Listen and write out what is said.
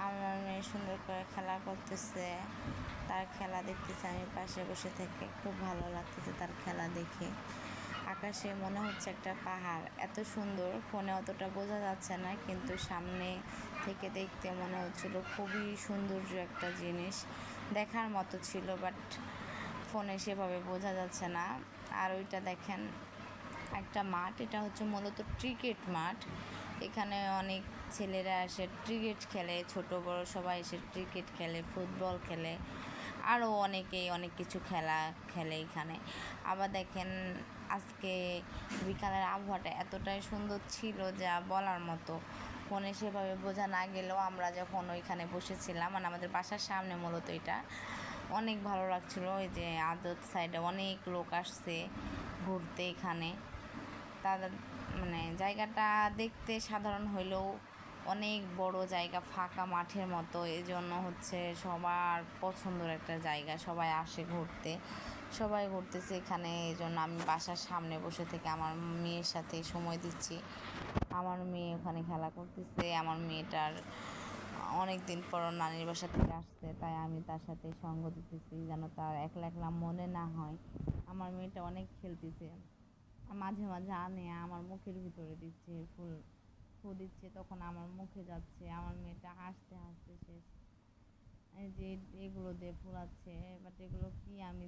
আমার মেয়ে সুন্দর করে খেলা করতেছে, তার খেলা দেখতেছে আমি পাশে বসে থেকে। খুব ভালো লাগতেছে তার খেলা দেখে। আকাশে মনে হচ্ছে একটা পাহাড়, এত সুন্দর, ফোনে অতটা বোঝা যাচ্ছে না, কিন্তু সামনে থেকে দেখতে মনে হচ্ছিল খুবই সৌন্দর্য একটা জিনিস, দেখার মতো ছিল, বাট ফোনে সেভাবে বোঝা যাচ্ছে না। আর ওইটা দেখেন একটা মাঠ, এটা হচ্ছে মূলত ক্রিকেট মাঠ। এখানে অনেক ছেলেরা এসে ক্রিকেট খেলে, ছোট বড় সবাই এসে ক্রিকেট খেলে, ফুটবল খেলে, আরও অনেকেই অনেক কিছু খেলা খেলে এখানে। আবার দেখেন আজকে বিকালের আবহাওয়াটা এতটাই সুন্দর ছিল যা বলার মতো, ফোনে সেভাবে বোঝা না গেলেও আমরা যখন ওইখানে বসেছিলাম, মানে আমাদের বাসার সামনে মূলত এটা, অনেক ভালো লাগছিল। ওই যে আদত সাইডে অনেক লোক আসছে ঘুরতে এখানে। তাদের মানে জায়গাটা দেখতে সাধারণ হইলেও অনেক বড় জায়গা, ফাঁকা মাঠের মতো, এই জন্য হচ্ছে সবার পছন্দের একটা জায়গা, সবাই আসে ঘুরতে, সবাই ঘুরতেছে এখানে। এই জন্য আমি বাসার সামনে বসে থেকে আমার মেয়ের সাথে সময় দিচ্ছি। আমার মেয়ে ওখানে খেলা করতেছে, আমার মেয়েটার অনেক দিন পর নানির বাসা থেকে আসছে, তাই আমি তার সাথে সঙ্গ দিতেছি যেন তার একলা একলা মনে না হয়। আমার মেয়েটা অনেক খেলতেছে, মাঝে মাঝে আনে আমার মুখের ভিতরে দিচ্ছে, ফু দিচ্ছে, তখন আমার মুখে যাচ্ছে। আমার মেয়েটা হাসতে হাসতে শেষ। এই যে এগুলো দিয়ে ফুলাচ্ছে, বাট এগুলো কি আমি